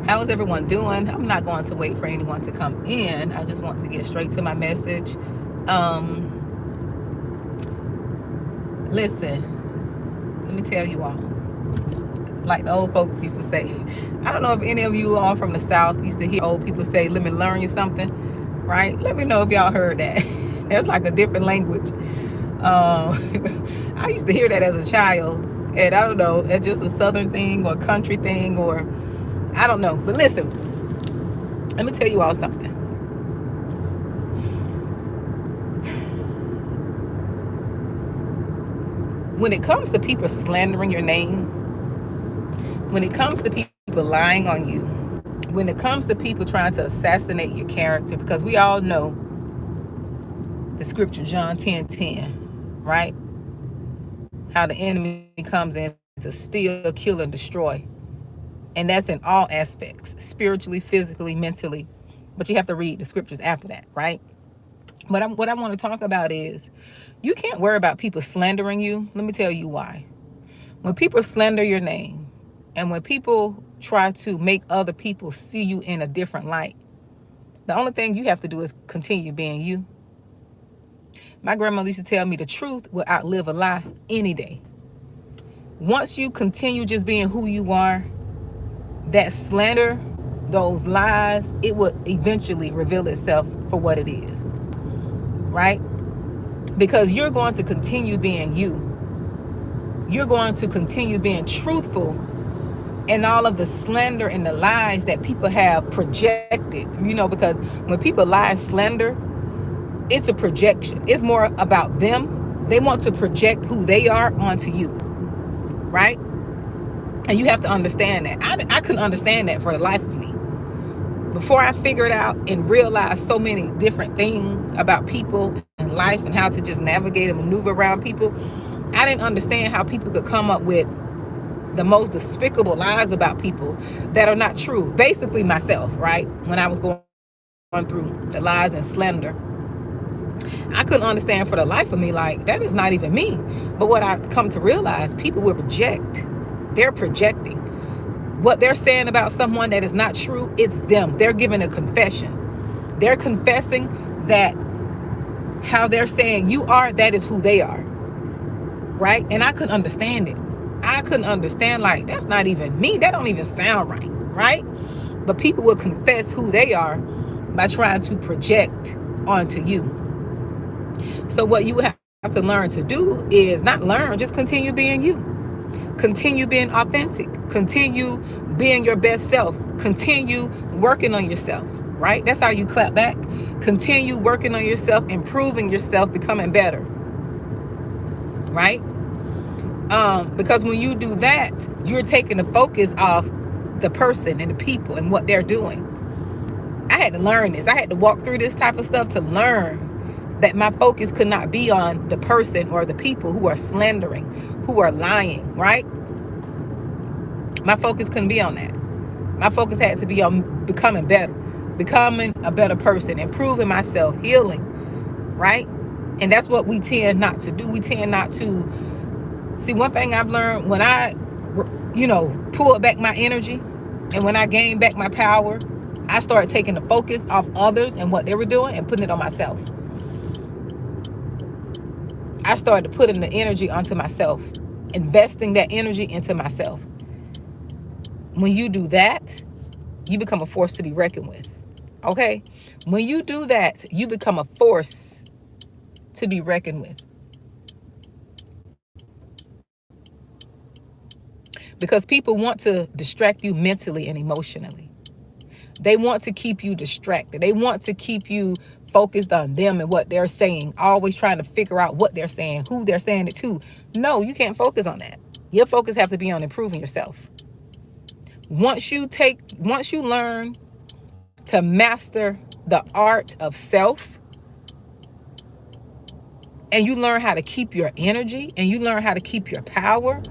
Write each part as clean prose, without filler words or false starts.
How is everyone doing? I'm not going to wait for anyone to come in. I just want to get straight to my message. Listen, let me tell you all, like the old folks used to say. I don't know if any of you all from the South used to hear old people say, let me learn you something, right? Let me know if y'all heard that. That's like a different language. I used to hear that as a child, and I don't know, it's just a Southern thing or a country thing, or I don't know. But listen, let me tell you all something. When it comes to people slandering your name, when it comes to people lying on you, when it comes to people trying to assassinate your character, because we all know the scripture, John 10:10, right? How the enemy comes in to steal, kill, and destroy. And that's in all aspects, spiritually, physically, mentally. But you have to read the scriptures after that, right? But what I want to talk about is, you can't worry about people slandering you. Let me tell you why. When people slander your name, and when people try to make other people see you in a different light, the only thing you have to do is continue being you. My grandmother used to tell me the truth will outlive a lie any day. Once you continue just being who you are, that slander, those lies, it will eventually reveal itself for what it is, right? Because you're going to continue being you. You're going to continue being truthful in all of the slander and the lies that people have projected, because when people lie and slander, it's a projection. It's more about them. They want to project who they are onto you, right? And you have to understand that. I couldn't understand that for the life of me. Before I figured out and realized so many different things about people and life and how to just navigate and maneuver around people, I didn't understand how people could come up with the most despicable lies about people that are not true. Basically myself, right? When I was going through the lies and slander, I couldn't understand for the life of me, like, that is not even me. But what I come to realize, people will project. They're projecting. What they're saying about someone that is not true, it's them. They're giving a confession. They're confessing that how they're saying you are, that is who they are. Right? And I couldn't understand it. I couldn't understand, like, that's not even me. That don't even sound right. Right? But people will confess who they are by trying to project onto you. So what you have to learn to do is not learn, just continue being you. Continue being authentic. Continue being your best self. Continue working on yourself, right? That's how you clap back. Continue working on yourself, improving yourself, becoming better, right? Because when you do that, you're taking the focus off the person and the people and what they're doing. I had to learn this. I had to walk through this type of stuff to learn that my focus could not be on the person or the people who are slandering, who are lying, right? My focus couldn't be on that. My focus had to be on becoming better, becoming a better person, improving myself, healing, right? And that's what we tend not to do. We tend not to see. One thing I've learned, when I, pull back my energy and when I gain back my power, I started taking the focus off others and what they were doing and putting it on myself. I started putting the energy onto myself, investing that energy into myself. When you do that, you become a force to be reckoned with. Okay? When you do that, you become a force to be reckoned with. Because people want to distract you mentally and emotionally. They want to keep you distracted. They want to keep you focused on them and what they're saying, always trying to figure out what they're saying, who they're saying it to. No, you can't focus on that. Your focus has to be on improving yourself. Once you learn to master the art of self, and you learn how to keep your energy, and you learn how to keep your power,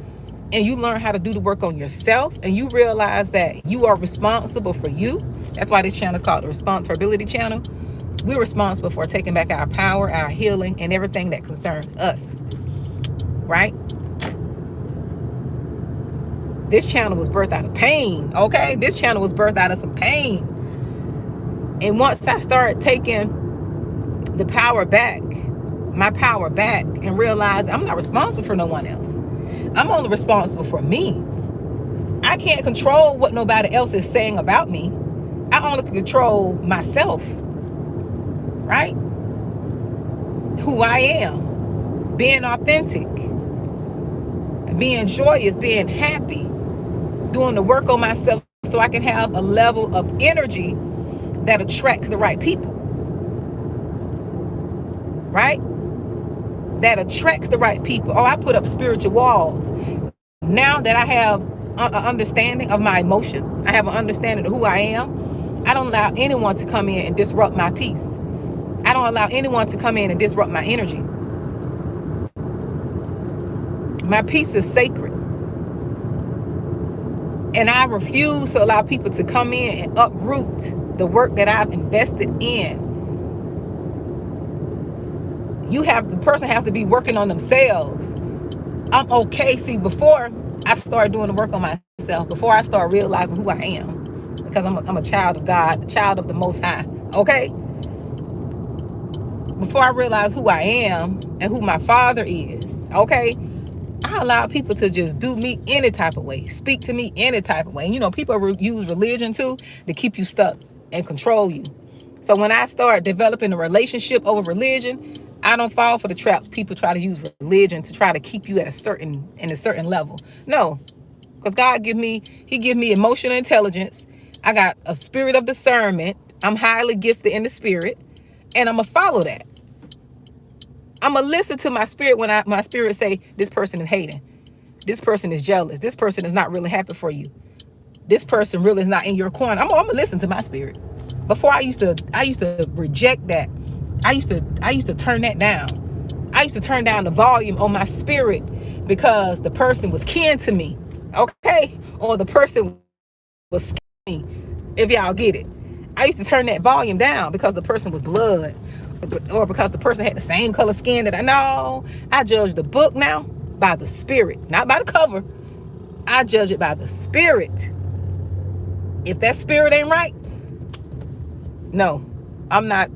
and you learn how to do the work on yourself, and you realize that you are responsible for you. That's why this channel is called the Responsibility Channel. We're responsible for taking back our power, our healing, and everything that concerns us, right? This channel was birthed out of pain. Okay, this channel was birthed out of some pain. And once I started taking the power back, my power back, and realized I'm not responsible for no one else. I'm only responsible for me. I can't control what nobody else is saying about me. I only can control myself, right? Who I am, being authentic, being joyous, being happy, doing the work on myself so I can have a level of energy that attracts the right people, right? That attracts the right people. Oh, I put up spiritual walls. Now that I have an understanding of my emotions, I have an understanding of who I am, I don't allow anyone to come in and disrupt my peace. I don't allow anyone to come in and disrupt my energy. My peace is sacred. And I refuse to allow people to come in and uproot the work that I've invested in. The person have to be working on themselves. I'm okay. See, before I started doing the work on myself, before I started realizing who I am, because I'm a child of God, a child of the Most High, okay? Before I realized who I am and who my Father is, okay? I allow people to just do me any type of way, speak to me any type of way. And people use religion too to keep you stuck and control you. So when I start developing a relationship over religion, I don't fall for the traps people try to use religion to try to keep you in a certain level. No, because God give me emotional intelligence. I got a spirit of discernment. I'm highly gifted in the spirit, and I'm gonna follow that. I'm gonna listen to my spirit when my spirit say this person is hating, this person is jealous, this person is not really happy for you, this person really is not in your corner. I'm gonna listen to my spirit. Before I used to reject that. I used to turn that down. I used to turn down the volume on my spirit because the person was kin to me, okay? Or the person was skinny, if y'all get it. I used to turn that volume down because the person was blood, or because the person had the same color skin that I know. I judge the book now by the spirit, not by the cover. I judge it by the spirit. If that spirit ain't right, no. I'm not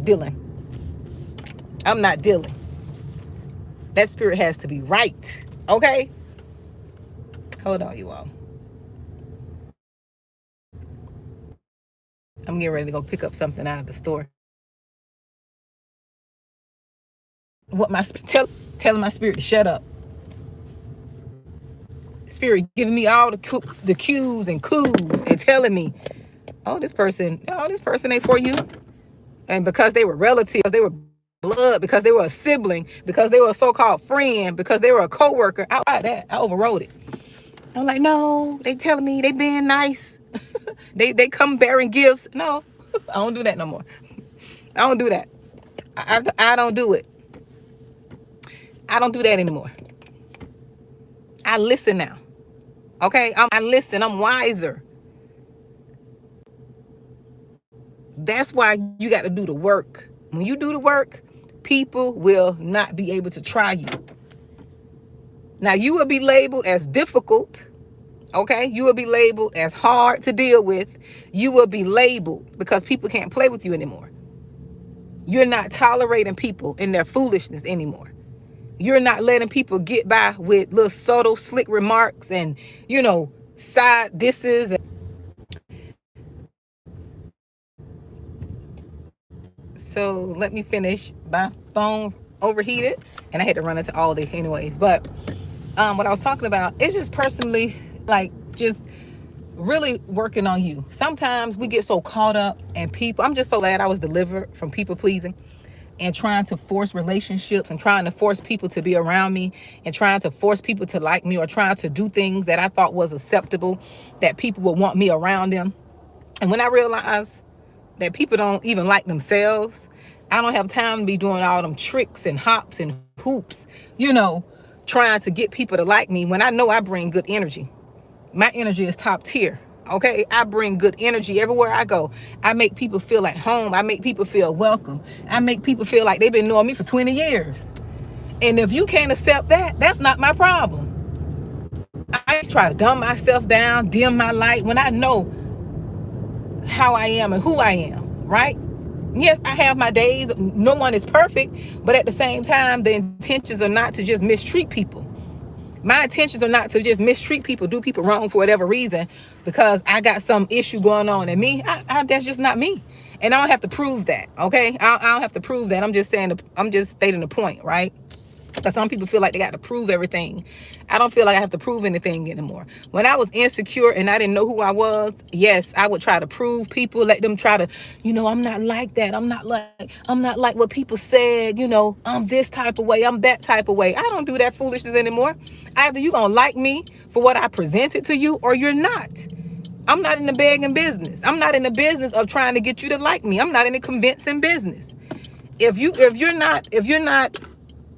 dealing. I'm not dealing. That spirit has to be right. Okay? Hold on, you all. I'm getting ready to go pick up something out of the store. What telling my spirit to shut up. Spirit giving me all the cues and clues and telling me, this person ain't for you. And because they were relatives, because they were blood, because they were a sibling, because they were a so-called friend, because they were a co-worker, I overrode it. I'm like, no, they telling me they being nice. they come bearing gifts. No, I don't do that no more. I don't do that. I don't do it. I don't do that anymore. I listen now. Okay, I listen. I'm wiser. That's why you got to do the work. When you do the work, people will not be able to try you. Now, you will be labeled as difficult. Okay, you will be labeled as hard to deal with. You will be labeled because people can't play with you anymore. You're not tolerating people in their foolishness anymore. You're not letting people get by with little subtle, slick remarks and, side disses. So let me finish. My phone overheated and I had to run into all this anyways. But what I was talking about is just personally, just really working on you. Sometimes we get so caught up in people. I'm just so glad I was delivered from people pleasing and trying to force relationships and trying to force people to be around me and trying to force people to like me or trying to do things that I thought was acceptable, that people would want me around them. And when I realized that people don't even like themselves, I don't have time to be doing all them tricks and hops and hoops, trying to get people to like me when I know I bring good energy. My energy is top tier. Okay, I bring good energy everywhere I go. I make people feel at home. I make people feel welcome. I make people feel like they've been knowing me for 20 years. And if you can't accept that, that's not my problem. I I just try to dumb myself down, dim my light when I know how I am and who I am, right? Yes, I have my days. No one is perfect, but at the same time, the intentions are not to just mistreat people. My intentions are not to just mistreat people, do people wrong for whatever reason, because I got some issue going on in me. That's just not me. And I don't have to prove that, okay? I don't have to prove that. I'm just stating the point, right? Because some people feel like they got to prove everything. I don't feel like I have to prove anything anymore. When I was insecure and I didn't know who I was, yes, I would try to prove people, let them try to, I'm not like that. I'm not like what people said, I'm this type of way. I'm that type of way. I don't do that foolishness anymore. Either you're going to like me for what I presented to you or you're not. I'm not in the begging business. I'm not in the business of trying to get you to like me. I'm not in the convincing business. If you're not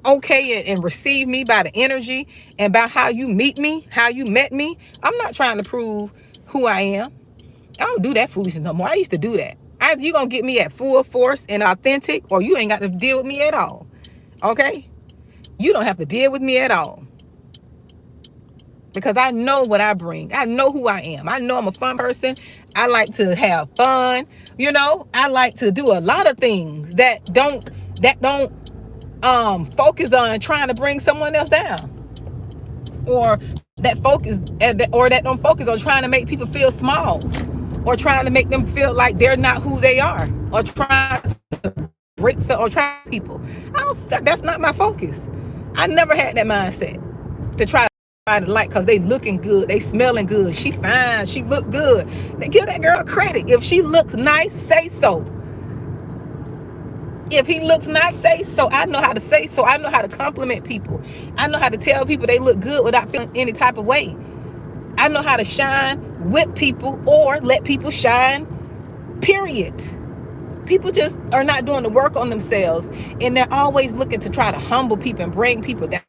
okay and receive me by the energy and by how you meet me, how you met me, I'm not trying to prove who I am. I don't do that foolishness no more. I used to do that. Either you're going to get me at full force and authentic, or you ain't got to deal with me at all. Okay? You don't have to deal with me at all. Because I know what I bring. I know who I am. I know I'm a fun person. I like to have fun. I like to do a lot of things that don't focus on trying to bring someone else down, or that don't focus on trying to make people feel small, or trying to make them feel like they're not who they are, or trying to break some, or try people. That's not my focus. I never had that mindset to try to like, because they looking good, they smelling good, she fine, she look good. They give that girl credit. If she looks nice, say so. If he looks nice, say so. I know how to say so. I know how to compliment people. I know how to tell people they look good without feeling any type of way. I know how to shine with people or let people shine, period. People just are not doing the work on themselves, and they're always looking to try to humble people and bring people down.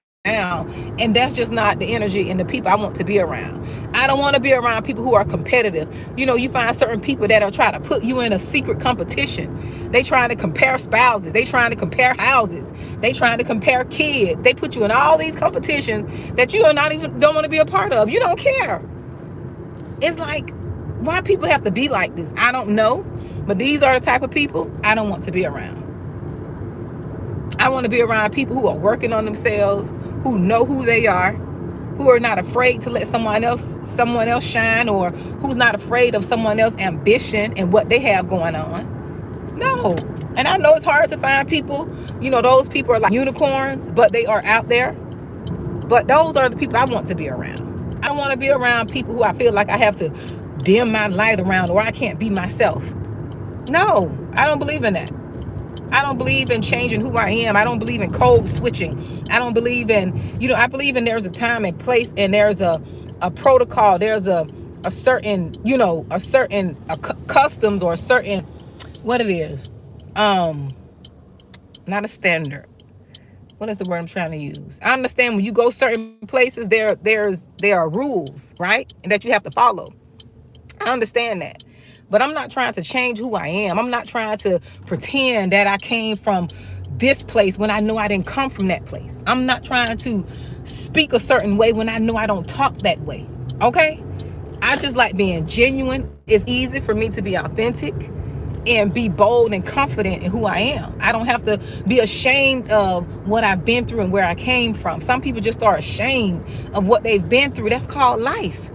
And that's just not the energy and the people I want to be around. I don't want to be around people who are competitive. You find certain people that are trying to put you in a secret competition. They trying to compare spouses. They trying to compare houses. They trying to compare kids. They put you in all these competitions that you don't want to be a part of. You don't care. It's like, why people have to be like this? I don't know. But these are the type of people I don't want to be around. I want to be around people who are working on themselves, who know who they are, who are not afraid to let someone else shine, or who's not afraid of someone else's ambition and what they have going on. No. And I know it's hard to find people, those people are like unicorns, but they are out there. But those are the people I want to be around. I don't want to be around people who I feel like I have to dim my light around, or I can't be myself. No, I don't believe in that. I don't believe in changing who I am. I don't believe in code switching. I don't believe in, I believe in there's a time and place, and there's a protocol. There's a certain, customs, or a certain, what it is. Not a standard. What is the word I'm trying to use? I understand when you go certain places, there are rules, right? And that you have to follow. I understand that. But I'm not trying to change who I am. I'm not trying to pretend that I came from this place when I know I didn't come from that place. I'm not trying to speak a certain way when I know I don't talk that way. Okay? I just like being genuine. It's easy for me to be authentic and be bold and confident in who I am. I don't have to be ashamed of what I've been through and where I came from. Some people just are ashamed of what they've been through. That's called life.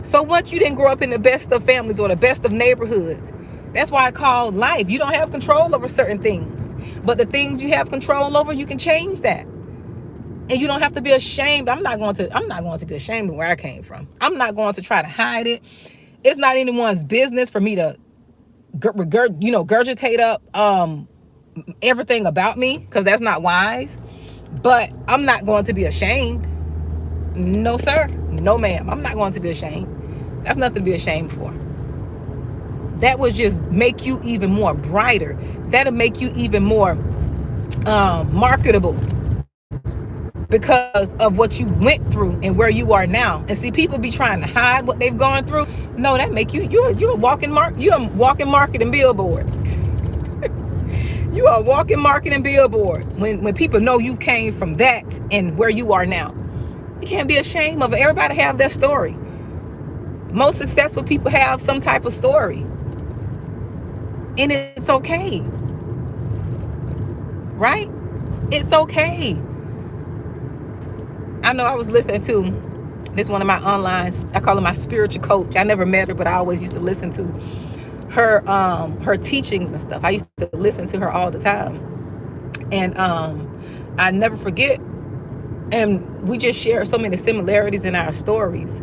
So what? You didn't grow up in the best of families or the best of neighborhoods. That's why I call life. You don't have control over certain things, but the things you have control over, you can change that. And you don't have to be ashamed. I'm not going to be ashamed of where I came from. I'm not going to try to hide it. It's not anyone's business for me to regurgitate up everything about me, because that's not wise. But I'm not going to be ashamed. No, sir. No, ma'am. I'm not going to be ashamed. That's nothing to be ashamed for. That would just make you even more brighter. That'll make you even more marketable, because of what you went through and where you are now. And see, people be trying to hide what they've gone through. No, that make you're a walking marketing billboard. You are a walking marketing billboard when people know you came from that and where you are now. You can't be ashamed of it. Everybody have their story. Most successful people have some type of story. And it's okay. Right? It's okay. I know I was listening to this one of my online, I call her my spiritual coach. I never met her, but I always used to listen to her teachings and stuff. I used to listen to her all the time. And I never forget. And we just share so many similarities in our stories.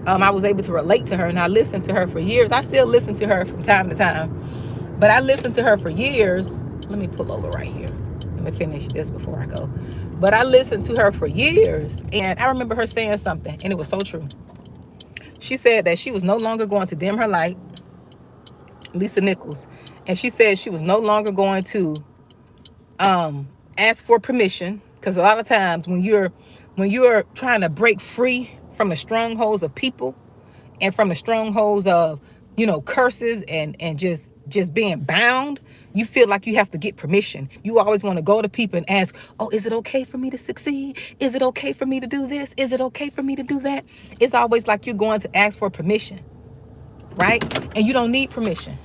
I was able to relate to her, and I listened to her for years. I still listen to her from time to time, but I listened to her for years. Let me pull over right here. Let me finish this before I go. But I listened to her for years, and I remember her saying something, and it was so true. She said that she was no longer going to dim her light, Lisa Nichols, and she said she was no longer going to ask for permission, because a lot of times when you're trying to break free from the strongholds of people and from the strongholds of, curses and just being bound, you feel like you have to get permission. You always want to go to people and ask, oh, is it okay for me to succeed? Is it okay for me to do this? Is it okay for me to do that? It's always like you're going to ask for permission, right? And you don't need permission.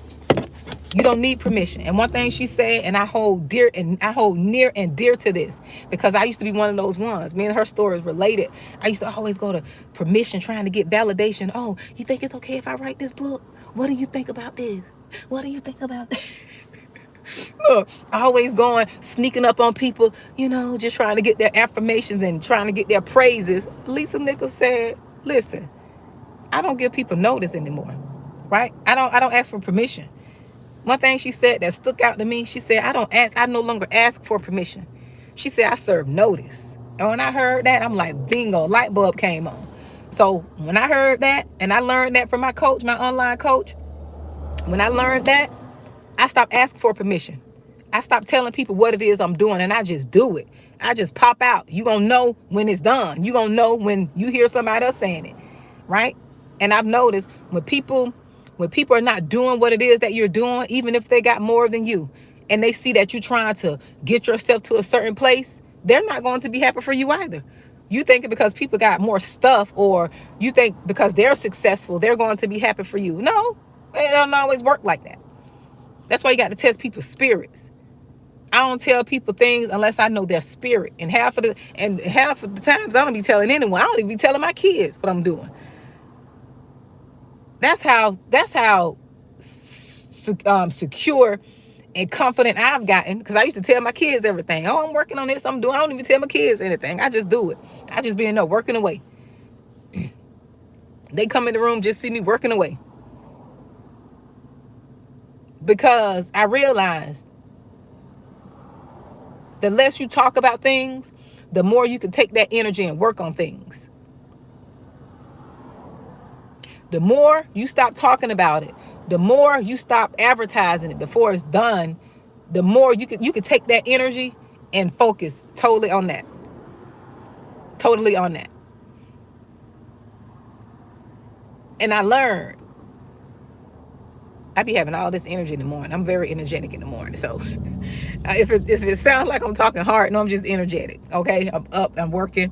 You don't need permission. And one thing she said, and I hold near and dear to this, because I used to be one of those ones. Me and her story is related. I used to always go to permission, trying to get validation. Oh, you think it's okay if I write this book? What do you think about this? What do you think about this? Look, always going, sneaking up on people, just trying to get their affirmations and trying to get their praises. Lisa Nichols said, listen, I don't give people notice anymore, right? I don't ask for permission. One thing she said that stuck out to me, she said, I no longer ask for permission. She said, I serve notice. And when I heard that, I'm like, bingo, light bulb came on. So when I heard that, and I learned that from my coach, my online coach, when I learned that, I stopped asking for permission. I stopped telling people what it is I'm doing, and I just do it. I just pop out. You're going to know when it's done. You're going to know when you hear somebody else saying it, right? And I've noticed when people are not doing what it is that you're doing, even if they got more than you, and they see that you're trying to get yourself to a certain place, they're not going to be happy for you either. You think because people got more stuff, or you think because they're successful, they're going to be happy for you. No, it don't always work like that. That's why you got to test people's spirits. I don't tell people things unless I know their spirit. And half of the times I don't be telling anyone. I don't even be telling my kids what I'm doing. That's how secure and confident I've gotten, because I used to tell my kids everything. Oh, I'm working on this. I don't even tell my kids anything. I just do it. I just be working away. They come in the room, just see me working away. Because I realized the less you talk about things, the more you can take that energy and work on things. The more you stop talking about it, the more you stop advertising it before it's done, the more you can take that energy and focus totally on that. Totally on that. And I learned, I be having all this energy in the morning. I'm very energetic in the morning. So if it sounds like I'm talking hard, no, I'm just energetic. Okay, I'm up, I'm working.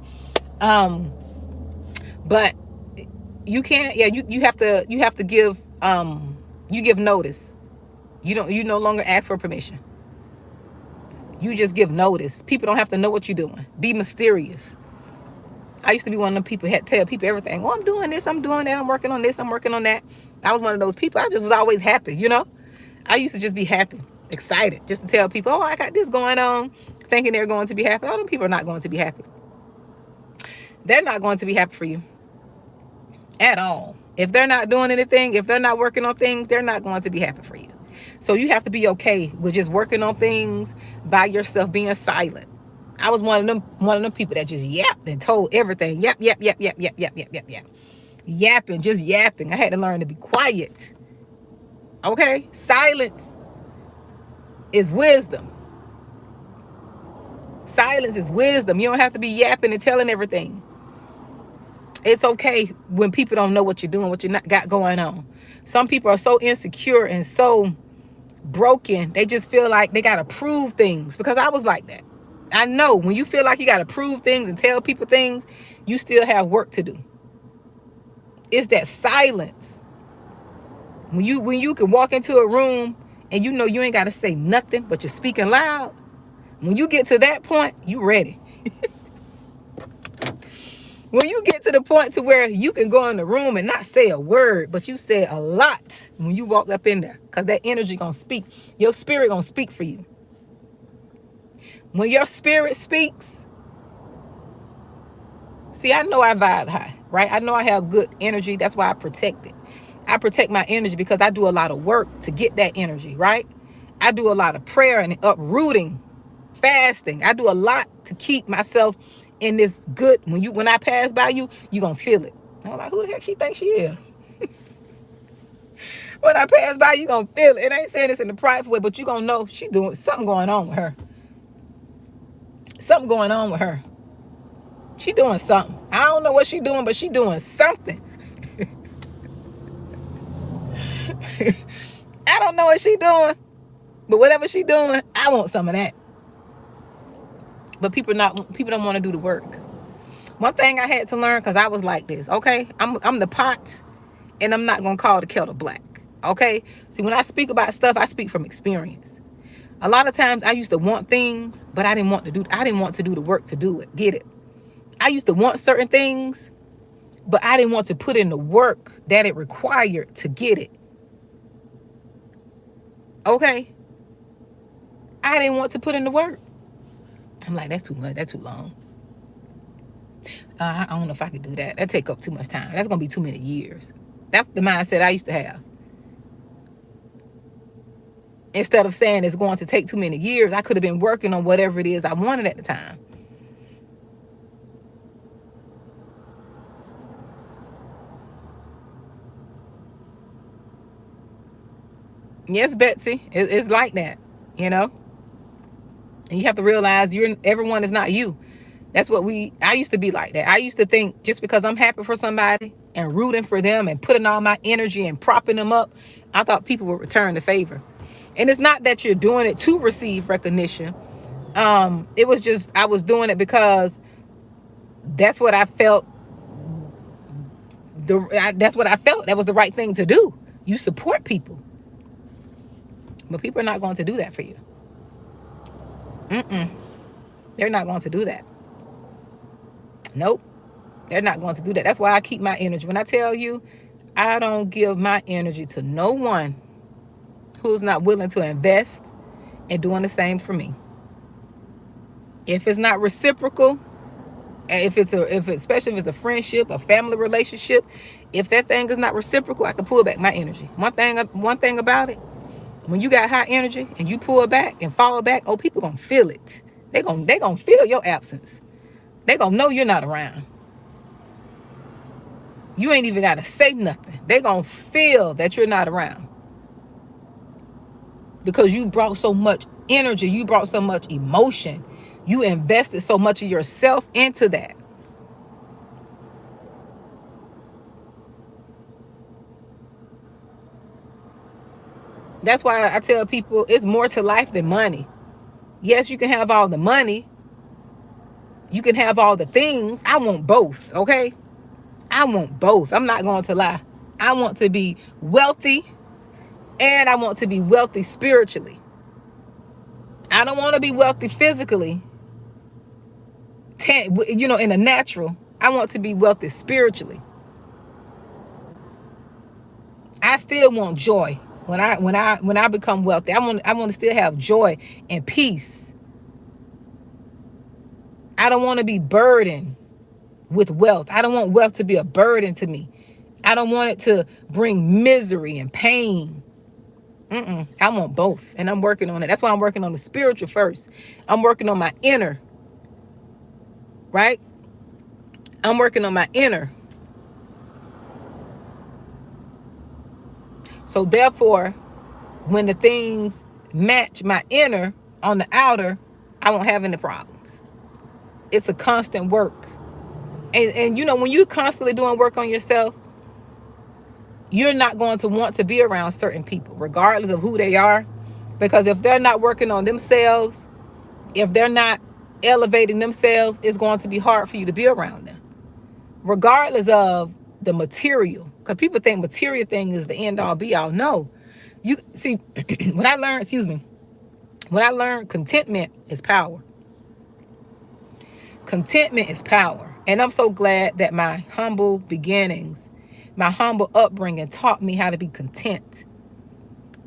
But you can't. Yeah, you have to give. You give notice. You no longer ask for permission. You just give notice. People don't have to know what you're doing. Be mysterious. I used to be one of them people who had to tell people everything. Oh, I'm doing this, I'm doing that, I'm working on this, I'm working on that. I was one of those people. I just was always happy, I used to just be happy, excited, just to tell people, oh, I got this going on, thinking they're going to be happy. All them people are not going to be happy. They're not going to be happy for you at all. If they're not doing anything, if they're not working on things, they're not going to be happy for you. So you have to be okay with just working on things by yourself, being silent. I was one of them people that just yapped and told everything. Yap. Yapping, just yapping. I had to learn to be quiet. Okay? Silence is wisdom. Silence is wisdom. You don't have to be yapping and telling everything. It's okay when people don't know what you're doing, what you got going on. Some people are so insecure and so broken, they just feel like they got to prove things, because I was like that. I know when you feel like you got to prove things and tell people things, You still have work to do. It's that silence. When you can walk into a room and you know you ain't got to say nothing, but you're speaking loud. When you get to that point, you ready. When you get to the point to where you can go in the room and not say a word, but you say a lot when you walk up in there, because that energy gonna speak. Your spirit gonna speak for you. When your spirit speaks, see, I know I vibe high, right? I know I have good energy. That's why I protect it. I protect my energy because I do a lot of work to get that energy, right? I do a lot of prayer and uprooting, fasting. I do a lot to keep myself in this good. When I pass by you, you gonna feel it. I'm like, who the heck she thinks she is? When I pass by, you gonna feel it. And I ain't saying this in the private way, but you gonna know she doing something going on with her. Something going on with her. She doing something. I don't know what she doing, but she doing something. I don't know what she doing, but whatever she doing, I want some of that. But people don't want to do the work. One thing I had to learn, because I was like this, okay? I'm the pot, and I'm not gonna call the kettle black. Okay? See, when I speak about stuff, I speak from experience. A lot of times I used to want things, but I didn't want to do the work to do it. Get it? I used to want certain things, but I didn't want to put in the work that it required to get it. Okay? I didn't want to put in the work. I'm like, that's too much. That's too long. I don't know if I could do that. That take up too much time. That's going to be too many years. That's the mindset I used to have. Instead of saying it's going to take too many years, I could have been working on whatever it is I wanted at the time. Yes, Betsy, it's like that, you know? And you have to realize everyone is not you. That's what I used to be like that. I used to think just because I'm happy for somebody and rooting for them and putting all my energy and propping them up, I thought people would return the favor. And it's not that you're doing it to receive recognition. It was just, I was doing it because that's what I felt. That's what I felt. That was the right thing to do. You support people. But people are not going to do that for you. They're not going to do that. Nope. They're not going to do that. That's why I keep my energy. When I tell you, I don't give my energy to no one who's not willing to invest in doing the same for me. If it's not reciprocal, especially if it's a friendship, a family relationship, if that thing is not reciprocal, I can pull back my energy. One thing about it, when you got high energy and you pull back and fall back, people gonna feel it. They gonna feel your absence. They gonna know you're not around. You ain't even gotta say nothing. They gonna feel that you're not around. Because you brought so much energy, you brought so much emotion. You invested so much of yourself into that. That's why I tell people it's more to life than money. Yes, you can have all the money. You can have all the things. I want both, okay? I want both. I'm not going to lie. I want to be wealthy and I want to be wealthy spiritually. I don't want to be wealthy physically, in the natural. I want to be wealthy spiritually. I still want joy. When I become wealthy, I want to still have joy and peace. I don't want to be burdened with wealth. I don't want wealth to be a burden to me. I don't want it to bring misery and pain. I want both, and I'm working on it. That's why I'm working on the spiritual first. I'm working on my inner, right? I'm working on my inner. So therefore, when the things match my inner on the outer, I won't have any problems. It's a constant work. And when you're constantly doing work on yourself, you're not going to want to be around certain people, regardless of who they are. Because if they're not working on themselves, if they're not elevating themselves, it's going to be hard for you to be around them. regardless of the material. Because people think material thing is the end all be all. No. You see, when I learned contentment is power. Contentment is power. And I'm so glad that my humble beginnings, my humble upbringing taught me how to be content,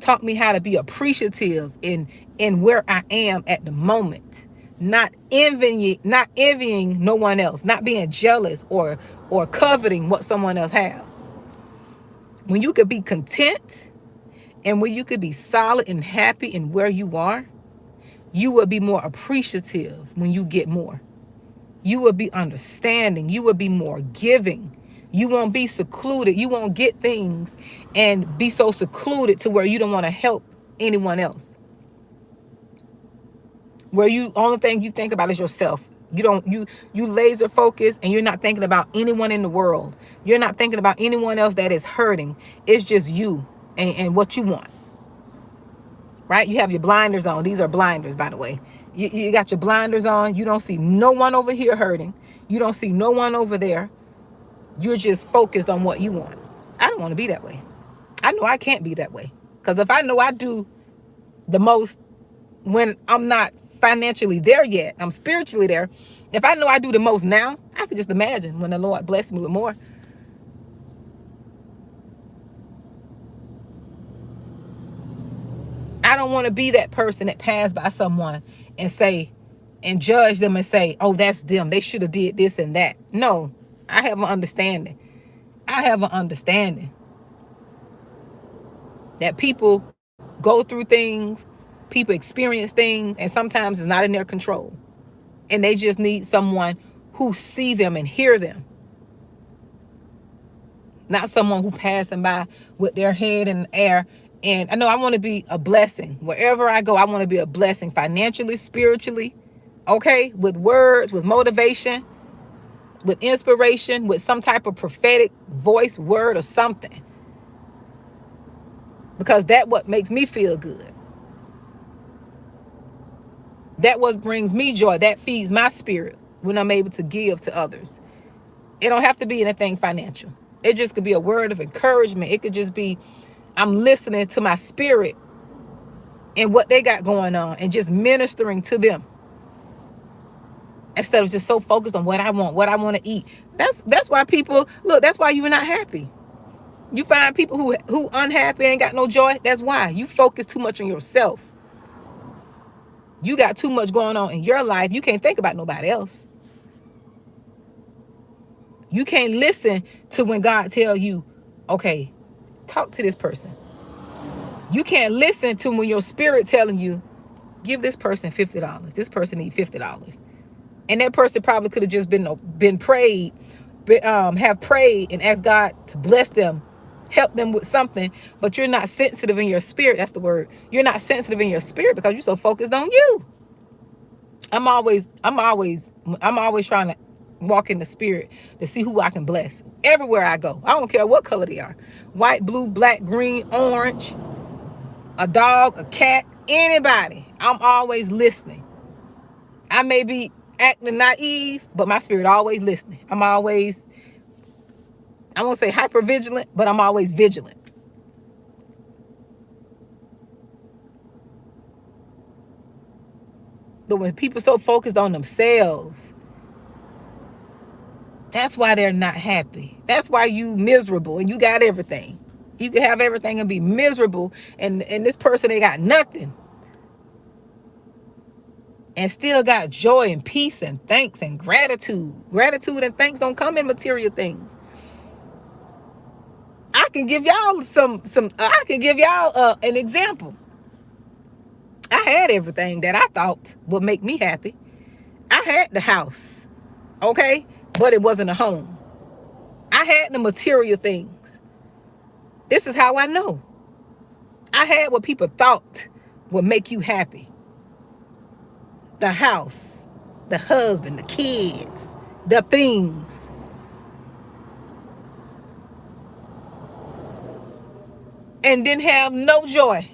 taught me how to be appreciative in where I am at the moment, not envying no one else, not being jealous or coveting what someone else has. When you could be content and when you could be solid and happy in where you are, you will be more appreciative when you get more. You will be understanding. You will be more giving. You won't be secluded. You won't get things and be so secluded to where you don't want to help anyone else. Where you only thing you think about is yourself. You laser focus and you're not thinking about anyone in the world. You're not thinking about anyone else that is hurting. It's just you and what you want. Right? You have your blinders on. These are blinders, by the way. You got your blinders on. You don't see no one over here hurting. You don't see no one over there. You're just focused on what you want. I don't want to be that way. I know I can't be that way. Because if I know I do the most when I'm not financially there yet, I'm spiritually there. If I know I do the most now, I could just imagine when the Lord bless me with more. I don't want to be that person that passed by someone and judge them and say, oh, that's them. They should have did this and that. No, I have an understanding. I have an understanding that people go through things, people experience things, and sometimes it's not in their control. And they just need someone who see them and hear them. Not someone who passing by with their head in the air. And I know I want to be a blessing. Wherever I go, I want to be a blessing financially, spiritually, okay? With words, with motivation, with inspiration, with some type of prophetic voice, word, or something. Because that's what makes me feel good. That what brings me joy. That feeds my spirit when I'm able to give to others. It don't have to be anything financial. It just could be a word of encouragement. It could just be I'm listening to my spirit and what they got going on and just ministering to them. Instead of just so focused on what I want to eat. That's why people, look, that's why you're not happy. You find people who unhappy ain't got no joy. That's why. You focus too much on yourself. You got too much going on in your life. You can't think about nobody else. You can't listen to when God tell you, okay, talk to this person. You can't listen to when your spirit telling you, give this person $50. This person need $50. And that person probably could have just been prayed, have prayed and asked God to bless them, help them with something, but you're not sensitive in your spirit. That's the word. You're not sensitive in your spirit because you're so focused on you. I'm always trying to walk in the spirit to see who I can bless everywhere I go. I don't care what color they are. White, blue, black, green, orange, a dog, a cat, anybody. I'm always listening. I may be acting naive, but my spirit always listening. I won't say hyper vigilant, but I'm always vigilant. But when people so focused on themselves, that's why they're not happy. That's why you miserable and you got everything. You can have everything and be miserable, and this person ain't got nothing. And still got joy and peace and thanks and gratitude. Gratitude and thanks don't come in material things. I can give y'all an example. I had everything that I thought would make me happy. I had the house, okay? But it wasn't a home. I had the material things. This is how I know. I had what people thought would make you happy. The house, the husband, the kids, the things. And didn't have no joy,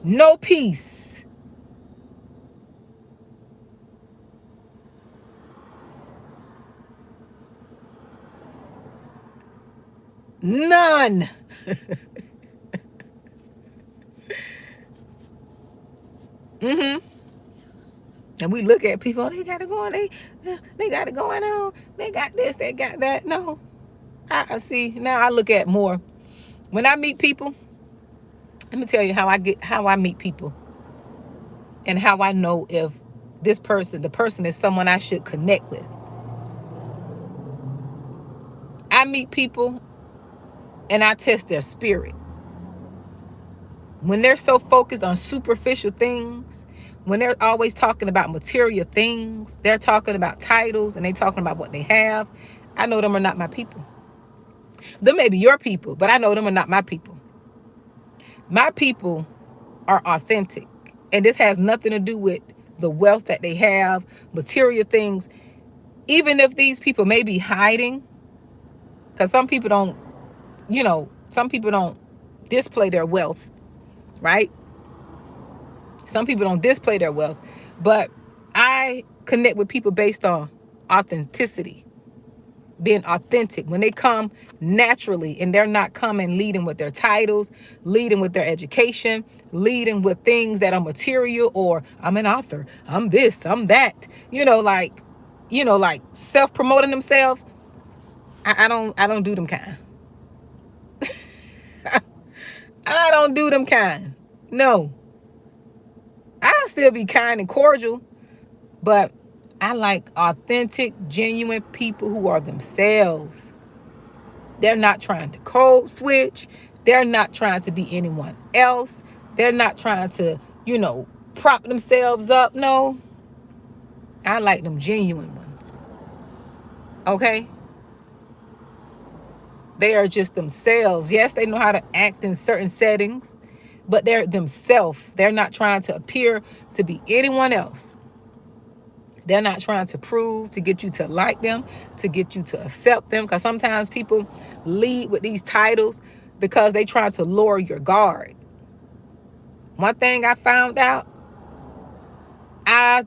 no peace. None. Mm-hmm. And we look at people, they got it going, they got it going on, they got this, they got that. No. I see, now I look at more. When I meet people, let me tell you how I meet people and how I know if the person is someone I should connect with. I meet people and I test their spirit. When they're so focused on superficial things, when they're always talking about material things, they're talking about titles and they're talking about what they have, I know them are not my people. Them may be your people, but I know them are not my people. My people are authentic. And this has nothing to do with the wealth that they have, material things. Even if these people may be hiding, because some people don't, some people don't display their wealth, right? Some people don't display their wealth. But I connect with people based on authenticity, being authentic. When they come naturally and they're not coming leading with their titles, leading with their education, leading with things that are material, or I'm an author, I'm this, I'm that, like self-promoting themselves. I don't do them kind. I don't do them kind. No. I'll still be kind and cordial, but I like authentic, genuine people who are themselves. They're not trying to code switch. They're not trying to be anyone else. They're not trying to, prop themselves up. No. I like them genuine ones. Okay? They are just themselves. Yes, they know how to act in certain settings, but they're themselves. They're not trying to appear to be anyone else. They're not trying to prove, to get you to like them, to get you to accept them. Because sometimes people lead with these titles because they try to lower your guard. One thing I found out, I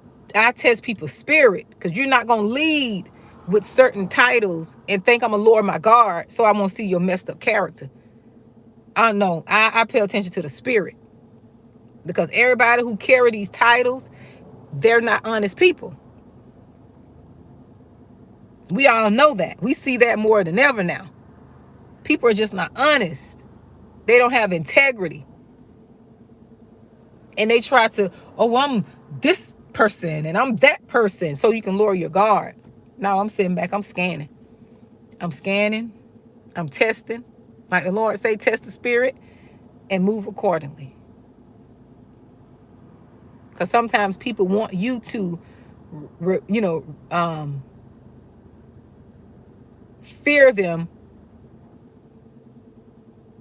test people's spirit, because you're not going to lead with certain titles and think I'm going to lower my guard so I won't see your messed up character. I know. I pay attention to the spirit, because everybody who carry these titles, they're not honest people. We all know that. We see that more than ever now. People are just not honest. They don't have integrity. And they try to, I'm this person and I'm that person, so you can lower your guard. No, I'm sitting back. I'm scanning. I'm testing. Like the Lord say, test the spirit and move accordingly. Because sometimes people want you to, fear them,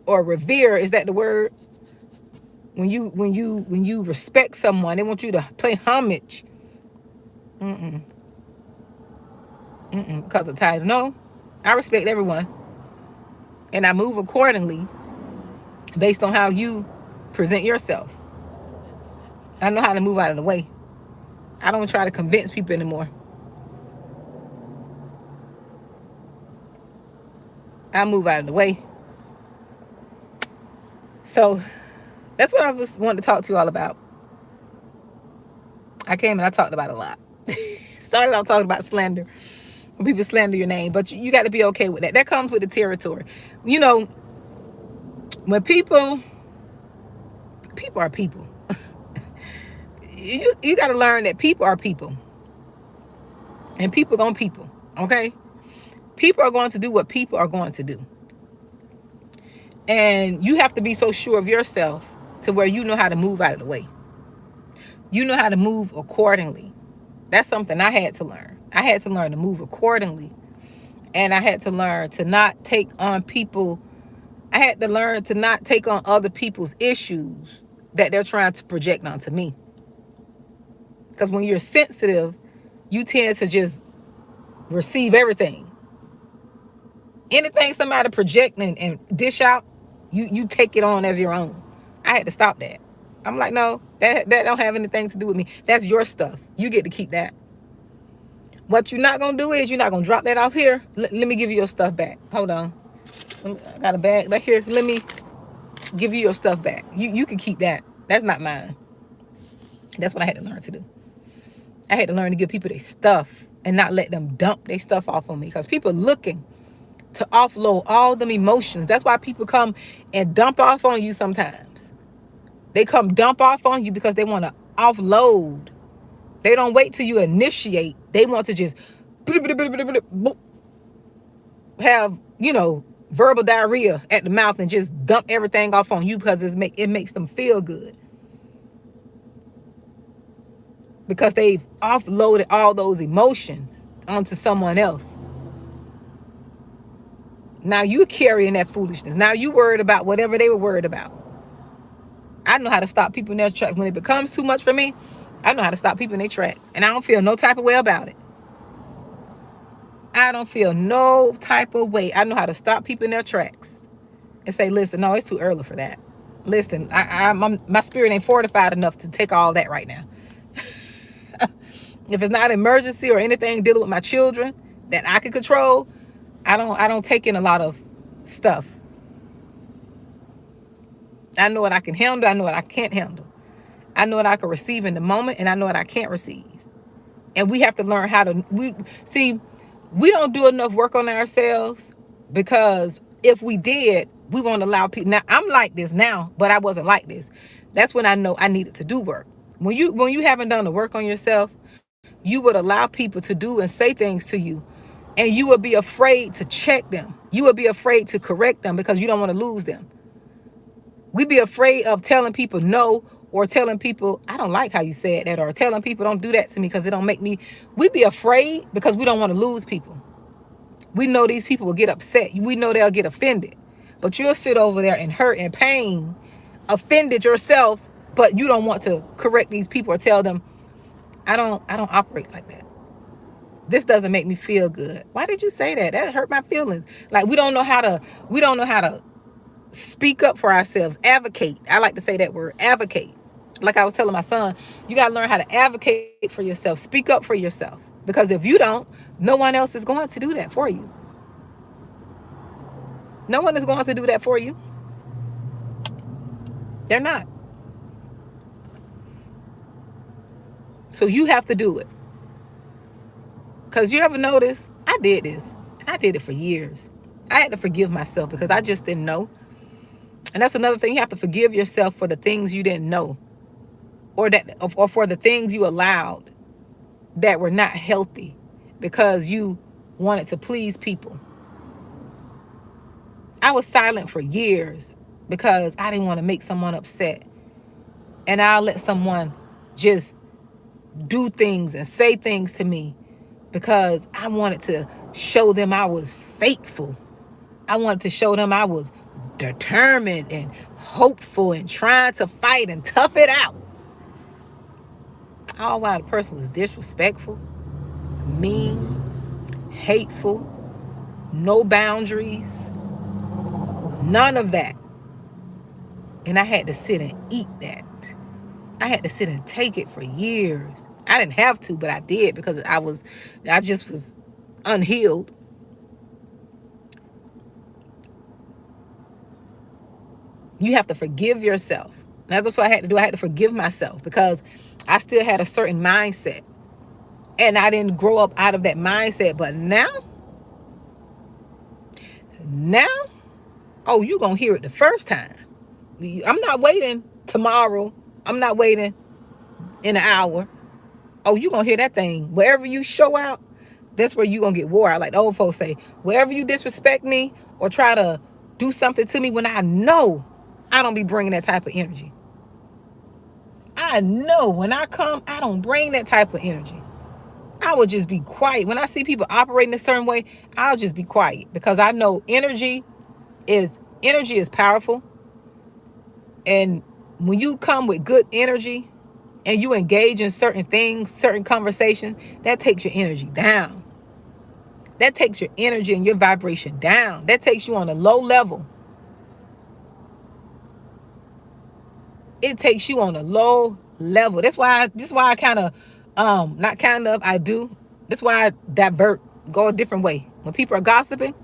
or revere. Is that the word? When you respect someone, they want you to pay homage. Because of title. No, I respect everyone, and I move accordingly based on how you present yourself. I know how to move out of the way. I don't try to convince people anymore. I move out of the way. So that's what I was wanting to talk to you all about. I came and I talked about a lot. Started out talking about slander. When people slander your name, but you got to be okay with that. That comes with the territory. When people are people. You got to learn that people are people. And people gonna people, okay? People are going to do what people are going to do. And you have to be so sure of yourself to where you know how to move out of the way. You know how to move accordingly. That's something I had to learn. I had to learn to move accordingly. And I had to learn to not take on people. I had to learn to not take on other people's issues that they're trying to project onto me. Because when you're sensitive, you tend to just receive everything. Anything somebody project and dish out, you take it on as your own. I had to stop that. I'm like, no, that don't have anything to do with me. That's your stuff. You get to keep that. What you're not going to do is you're not going to drop that off here. Let me give you your stuff back. Hold on. I got a bag back here. Let me give you your stuff back. You can keep that. That's not mine. That's what I had to learn to do. I had to learn to give people their stuff and not let them dump their stuff off on me, because people are looking to offload all them emotions. That's why people come and dump off on you sometimes. They come dump off on you because they want to offload. They don't wait till you initiate. They want to just have, verbal diarrhea at the mouth and just dump everything off on you because it makes them feel good. Because they've offloaded all those emotions onto someone else. Now you carrying that foolishness. Now you worried about whatever they were worried about. I know how to stop people in their tracks. When it becomes too much for me, I know how to stop people in their tracks. And I don't feel no type of way about it. I don't feel no type of way. I know how to stop people in their tracks and say, listen, no, it's too early for that. Listen, my spirit ain't fortified enough to take all that right now. If it's not an emergency or anything dealing with my children that I can control, I don't take in a lot of stuff. I know what I can handle. I know what I can't handle. I know what I can receive in the moment, and I know what I can't receive. And we have to learn how to, we don't do enough work on ourselves, because if we did, we won't allow people. Now, I'm like this now, but I wasn't like this. That's when I know I needed to do work. When you haven't done the work on yourself, you would allow people to do and say things to you, and you would be afraid to check them. You would be afraid to correct them because you don't want to lose them. We'd be afraid of telling people no, or telling people, I don't like how you said that, or telling people don't do that to me because it don't make me. We'd be afraid because we don't want to lose people. We know these people will get upset. We know they'll get offended. But you'll sit over there in hurt and pain, offended yourself, but you don't want to correct these people or tell them, I don't operate like that. This doesn't make me feel good. Why did you say that? That hurt my feelings. Like we don't know how to speak up for ourselves. Advocate. I like to say that word, advocate. Like I was telling my son, you got to learn how to advocate for yourself. Speak up for yourself. Because if you don't, no one else is going to do that for you. No one is going to do that for you. They're not. So you have to do it. Because you ever notice, I did this. I did it for years. I had to forgive myself because I just didn't know. And that's another thing. You have to forgive yourself for the things you didn't know, or for the things you allowed that were not healthy because you wanted to please people. I was silent for years because I didn't want to make someone upset. And I'll let someone just do things and say things to me because I wanted to show them I was faithful. I wanted to show them I was determined and hopeful and trying to fight and tough it out. All while the person was disrespectful, mean, hateful, no boundaries, none of that. And I had to sit and eat that. I had to sit and take it for years. I didn't have to, but I did because I just was unhealed. You have to forgive yourself. And that's what I had to do. I had to forgive myself because I still had a certain mindset. And I didn't grow up out of that mindset. But now, oh, you're going to hear it the first time. I'm not waiting tomorrow. I'm not waiting in an hour. Oh, you're going to hear that thing. Wherever you show out, that's where you're going to get wore out. Like the old folks say, wherever you disrespect me or try to do something to me when I know I don't be bringing that type of energy. I know when I come, I don't bring that type of energy. I will just be quiet. When I see people operating a certain way, I'll just be quiet because I know energy is powerful. And when you come with good energy and you engage in certain things, certain conversations, that takes your energy down. That takes your energy and your vibration down. That takes you on a low level. It takes you on a low level. That's why I kind of, I do. That's why I divert, go a different way. When people are gossiping,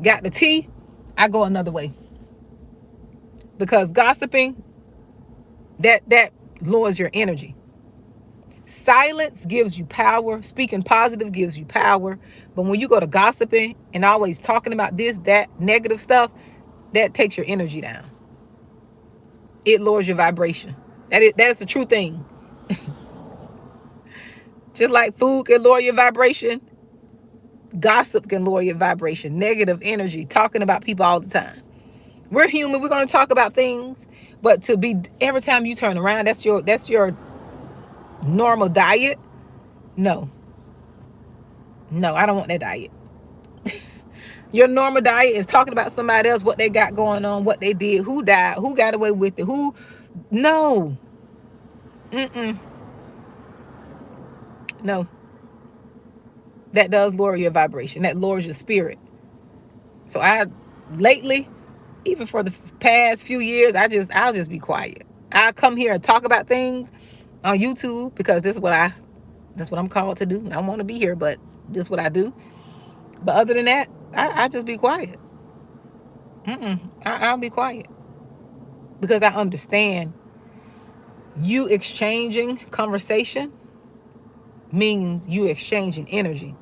got the tea, I go another way. Because gossiping, that lowers your energy. Silence gives you power. Speaking positive gives you power. But when you go to gossiping and always talking about this, that, negative stuff, that takes your energy down. It lowers your vibration. That's a true thing. Just like food can lower your vibration, gossip can lower your vibration. Negative energy, talking about people all the time. We're human. We're going to talk about things, but to be every time you turn around, that's your normal diet. No, I don't want that diet. Your normal diet is talking about somebody else, what they got going on, what they did, who died, who got away with it, who. No. No. That does lower your vibration. That lowers your spirit. So lately, even for the past few years, I'll just be quiet. I come here and talk about things on YouTube because that's what I'm called to do. I don't want to be here, but this is what I do. But other than that, I just be quiet. I'll be quiet because I understand you exchanging conversation means you exchanging energy.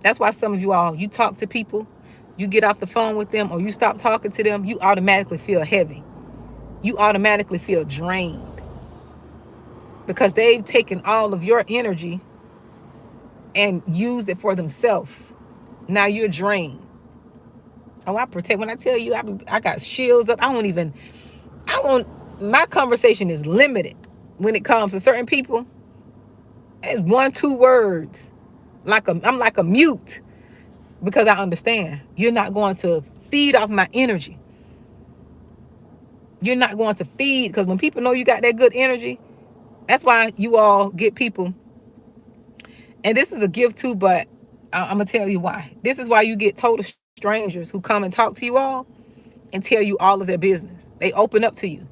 That's why some of you talk to people, you get off the phone with them or you stop talking to them, you automatically feel heavy. You automatically feel drained because they've taken all of your energy and used it for themselves. Now you're drained. Oh, I protect. When I tell you, I got shields up. My conversation is limited when it comes to certain people. It's 1-2 words. I'm like a mute because I understand you're not going to feed off my energy. You're not going to feed because when people know you got that good energy, that's why you all get people. And this is a gift too, but I'm going to tell you why. This is why you get total strangers who come and talk to you all and tell you all of their business. They open up to you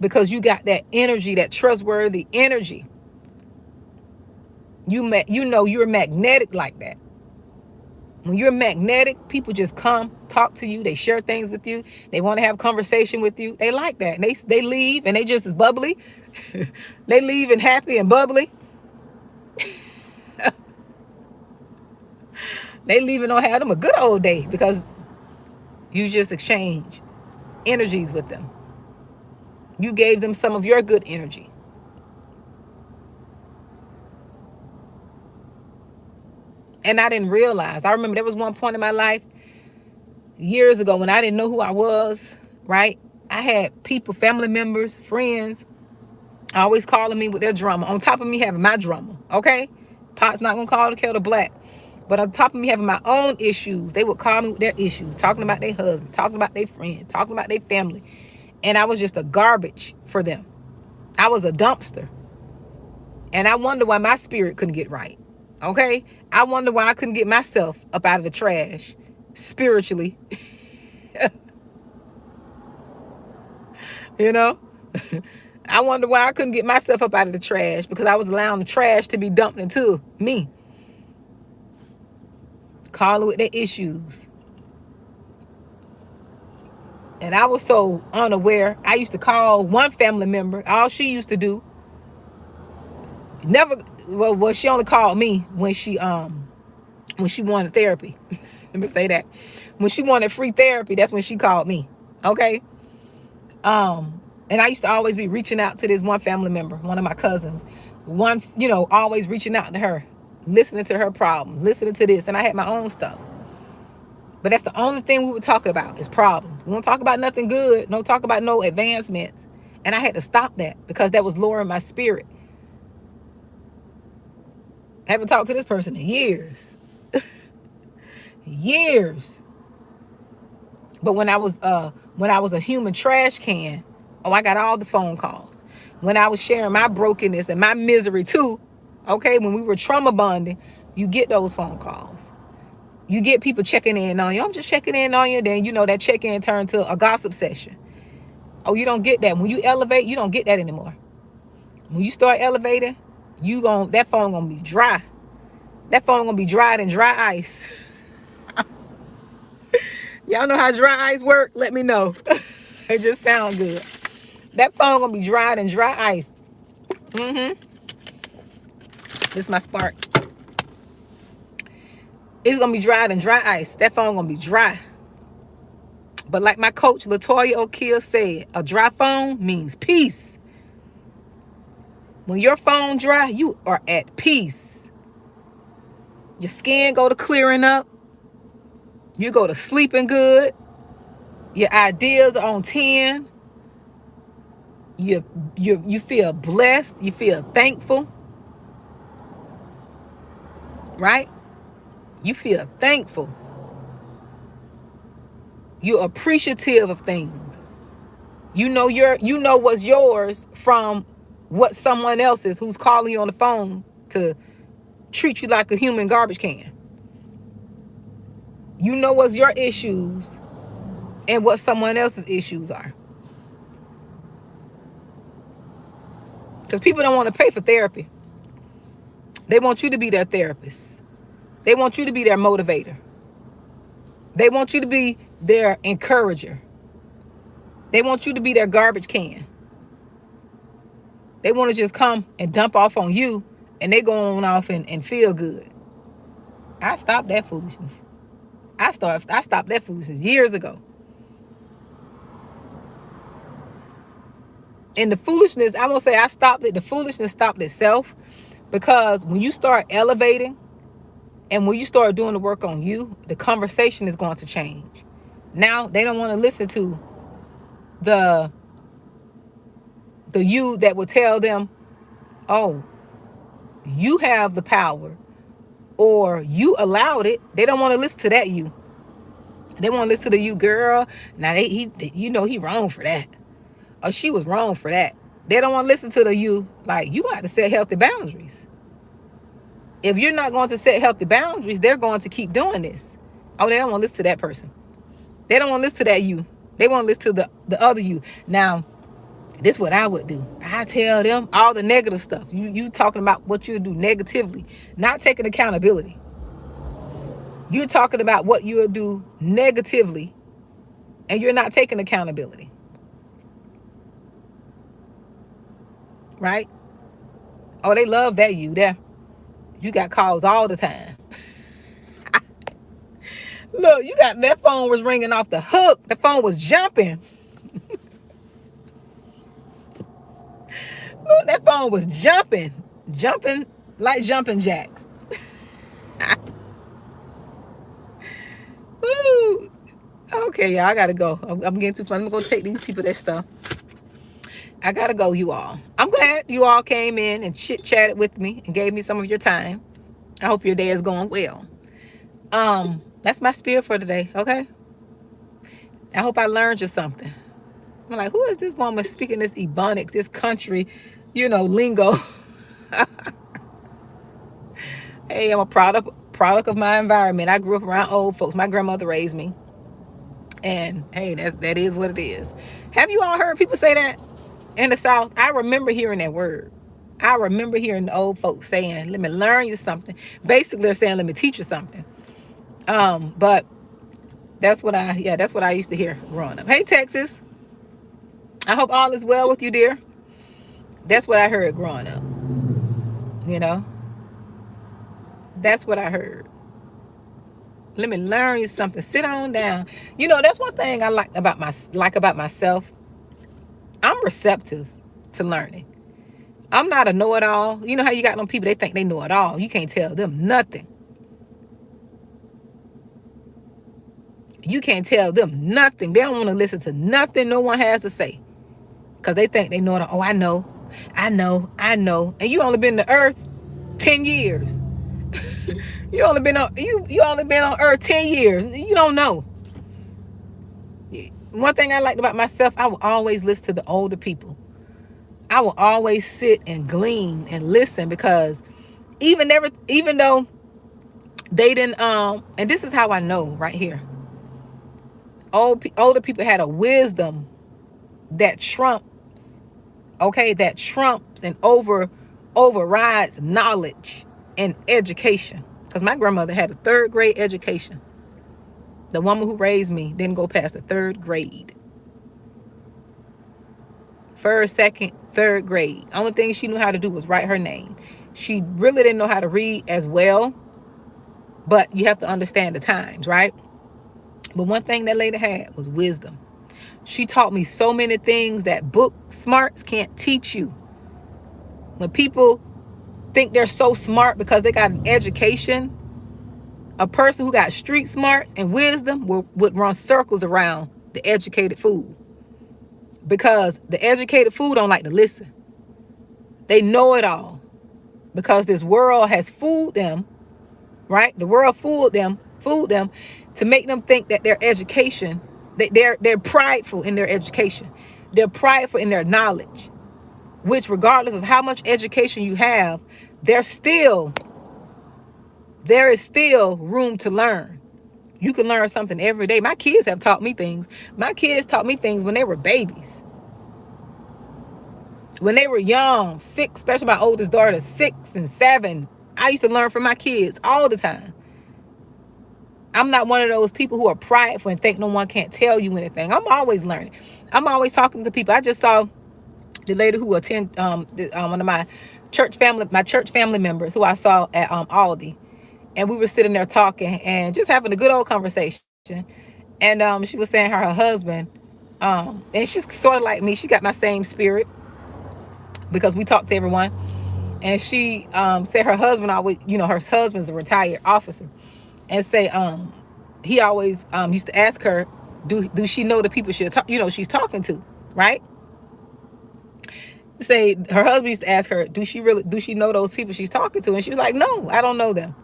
because you got that energy, that trustworthy energy. You're magnetic like that. When you're magnetic, people just come talk to you. They share things with you. They want to have conversation with you. They like that. And they leave and they just as bubbly. They leave and happy and bubbly. They leave and don't have them a good old day because you just exchange energies with them. You gave them some of your good energy. And I didn't realize. I remember there was one point in my life years ago when I didn't know who I was, right? I had people, family members, friends, always calling me with their drama. On top of me having my drama, okay? Pot's not going to call the kettle black. But on top of me having my own issues, they would call me with their issues, talking about their husband, talking about their friend, talking about their family. And I was just a garbage for them. I was a dumpster. And I wonder why my spirit couldn't get right. Okay? I wonder why I couldn't get myself up out of the trash spiritually. You know? I wonder why I couldn't get myself up out of the trash because I was allowing the trash to be dumped into me. Calling with their issues. And I was so unaware. I used to call one family member. All she used to do, she only called me when she wanted therapy. Let me say that. When she wanted free therapy, that's when she called me. Okay? And I used to always be reaching out to this one family member, one of my cousins. Always reaching out to her, listening to her problems, listening to this. And I had my own stuff. But that's the only thing we would talk about is problems. We won't talk about nothing good. No talk about no advancements. And I had to stop that because that was lowering my spirit. I haven't talked to this person in years. Years. But when I was a human trash can, I got all the phone calls. When I was sharing my brokenness and my misery too, okay, when we were trauma bonding, you get those phone calls. You get people checking in on you. I'm just checking in on you. Then, that check-in turned to a gossip session. Oh, you don't get that. When you elevate, you don't get that anymore. When you start elevating, that phone gonna be dry. That phone gonna be dried in dry ice. Y'all know how dry ice work? Let me know. It just sound good. That phone gonna be dried in dry ice. This is my spark. It's gonna be dried in dry ice. That phone gonna be dry. But like my coach Latoya O'Keel said, a dry phone means peace. When your phone dry, you are at peace. Your skin go to clearing up. You go to sleeping good. Your ideas are on 10. You feel blessed. You feel thankful. Right? You feel thankful. You're appreciative of things. You know what's yours from what someone else is who's calling you on the phone to treat you like a human garbage can. You know what's your issues and what someone else's issues are. Because people don't want to pay for therapy. They want you to be their therapist. They want you to be their motivator. They want you to be their encourager. They want you to be their garbage can. They want to just come and dump off on you and they go on off and feel good. I stopped that foolishness. I stopped that foolishness years ago. And the foolishness, I won't say I stopped it. The foolishness stopped itself, because when you start elevating and when you start doing the work on you, the conversation is going to change. Now they don't want to listen to the you that will tell them, oh, you have the power, or you allowed it. They don't want to listen to that you. They want to listen to you, girl. Now he wrong for that, or she was wrong for that. They don't want to listen to the you. Like, you got to set healthy boundaries. If you're not going to set healthy boundaries, they're going to keep doing this. Oh, they don't want to listen to that person. They don't want to listen to that you. They want to listen to the other you. Now, this is what I would do. I tell them all the negative stuff. You talking about what you do negatively, not taking accountability. You're talking about what you will do negatively, and you're not taking accountability. Right? Oh, they love that you there. You got calls all the time. Look, that phone was ringing off the hook. The phone was jumping. Look, that phone was jumping like jumping jacks. Woo. Okay, y'all, I gotta go. I'm getting too fun. I'm gonna go take these people their stuff. I gotta go, you all. I'm glad you all came in and chit-chatted with me and gave me some of your time. I hope your day is going well. That's my spiel for today, okay? I hope I learned you something. I'm like, who is this woman speaking this Ebonics, this country, lingo? Hey, I'm a product of my environment. I grew up around old folks. My grandmother raised me. And hey, that is what it is. Have you all heard people say that in the South? I remember hearing that word. I remember hearing the old folks saying, let me learn you something. Basically, they're saying, let me teach you something. But that's what I used to hear growing up. Hey, Texas. I hope all is well with you, dear. That's what I heard growing up. That's what I heard. Let me learn you something. Sit on down. That's one thing I like about myself. I'm receptive to learning. I'm not a know-it-all. You know how you got them people, they think they know it all. You can't tell them nothing. You can't tell them nothing. They don't want to listen to nothing no one has to say, because they think they know it all. Oh, I know. And you only been to Earth 10 years. you only been on Earth 10 years. You don't know. One thing I liked about myself, I will always listen to the older people. I will always sit and glean and listen, because even though they didn't, and this is how I know right here. Older people had a wisdom that trumps and overrides knowledge and education. Because my grandmother had a 3rd grade education. The woman who raised me didn't go past the third grade. First, second, third grade. Only thing she knew how to do was write her name. She really didn't know how to read as well, but you have to understand the times, right? But one thing that lady had was wisdom. She taught me so many things that book smarts can't teach you. When people think they're so smart because they got an education, a person who got street smarts and wisdom would run circles around the educated fool. Because the educated fool don't like to listen. They know it all. Because this world has fooled them, right? The world fooled them to make them think that their education, they're prideful in their education. They're prideful in their knowledge, which regardless of how much education you have, there is still room to learn. You can learn something every day. My kids have taught me things. My kids taught me things when they were babies. When they were young, 6, especially my oldest daughter, 6 and 7. I used to learn from my kids all the time. I'm not one of those people who are prideful and think no one can't tell you anything. I'm always learning. I'm always talking to people. I just saw the lady who attend one of my church family members who I saw at Aldi, and we were sitting there talking and just having a good old conversation. And she was saying her husband, and she's sort of like me. She got my same spirit because we talk to everyone. And she said her husband always, her husband's a retired officer, and say he always used to ask her, do she know the people she's talking to, right? Say her husband used to ask her, do she know those people she's talking to? And she was like, no, I don't know them.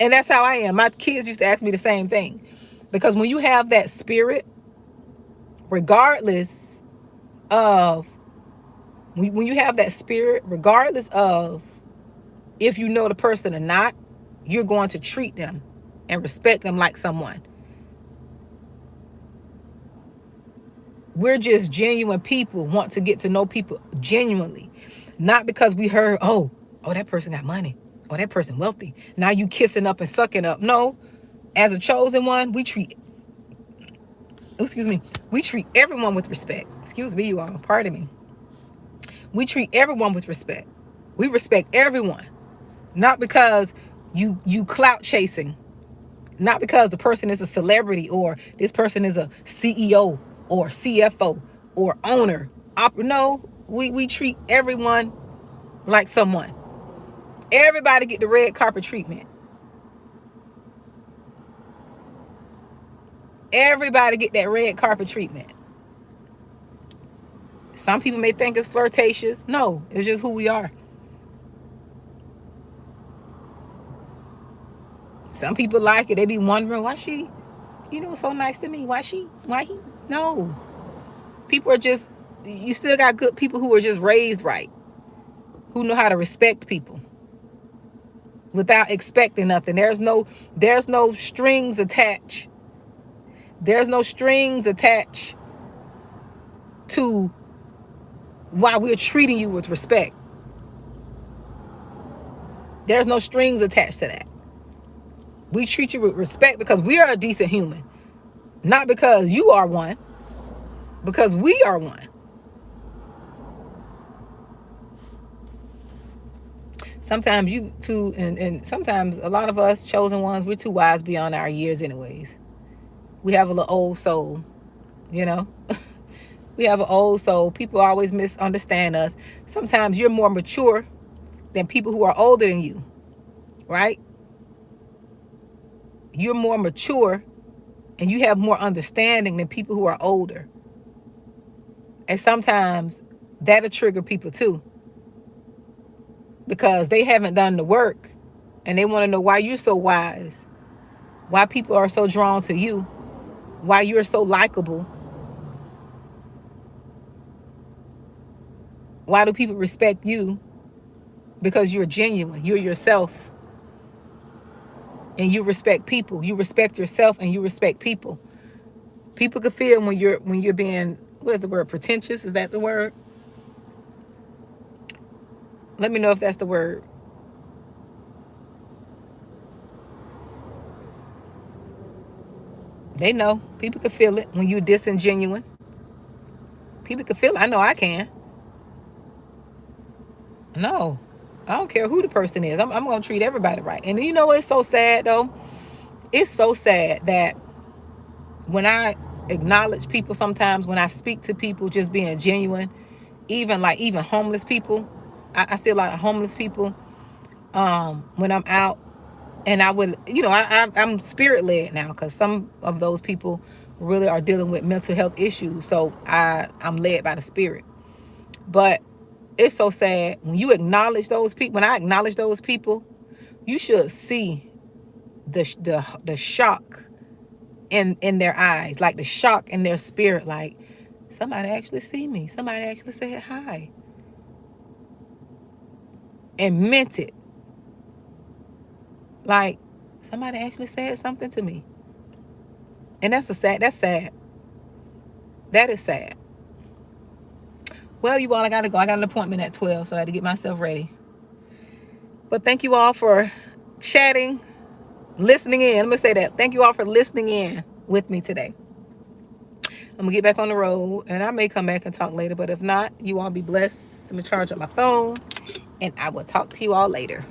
And that's how I am. My kids used to ask me the same thing, because when you have that spirit, regardless of when you have that spirit, regardless of if you know the person or not, you're going to treat them and respect them like someone. We're just genuine people, want to get to know people genuinely. Not because we heard, oh, that person got money. Oh, that person wealthy. Now you kissing up and sucking up. No, as a chosen one, we treat everyone with respect. Excuse me, you all. Pardon me. We treat everyone with respect. We respect everyone. Not because you clout chasing. Not because the person is a celebrity or this person is a CEO or CFO or owner. No, we treat everyone like someone. Everybody get the red carpet treatment. Everybody get that red carpet treatment. Some people may think it's flirtatious. No, it's just who we are. Some people like it. They be wondering, why she, so nice to me? Why he? No. People are just, you still got good people who are just raised right, who know how to respect people without expecting nothing. There's no strings attached. There's no strings attached to why we're treating you with respect. There's no strings attached to that. We treat you with respect because we are a decent human. Not because you are one, because we are one. Sometimes you too, and sometimes a lot of us chosen ones, we're too wise beyond our years anyways. We have a little old soul, We have an old soul. People always misunderstand us. Sometimes you're more mature than people who are older than you, right? You're more mature and you have more understanding than people who are older. And sometimes that'll trigger people too, because they haven't done the work and they want to know why you're so wise, why people are so drawn to you, why you're so likable. Why do people respect you? Because you're genuine, you're yourself, and you respect people. You respect yourself and you respect people. People can feel when you're being, what is the word, pretentious? Is that the word? Let me know if that's the word. They know. People can feel it when you're disingenuine. People can feel it. I know I can. No, I don't care who the person is. I'm going to treat everybody right. And you know what's so sad, though? It's so sad that when I acknowledge people sometimes, when I speak to people just being genuine, even homeless people, I see a lot of homeless people when I'm out. And I would, I'm spirit led now, because some of those people really are dealing with mental health issues. So I'm led by the spirit. But it's so sad when you acknowledge those people. When I acknowledge those people, you should see the shock in their eyes, like the shock in their spirit, like somebody actually see me. Somebody actually said hi and meant it. Like somebody actually said something to me. And that's sad. That is sad. Well, you all, I gotta go. I got an appointment at 12, so I had to get myself ready. But thank you all for chatting, listening in. Let me say that. Thank you all for listening in with me today. I'm gonna get back on the road, and I may come back and talk later, but if not, you all be blessed. I'm gonna charge up my phone, and I will talk to you all later.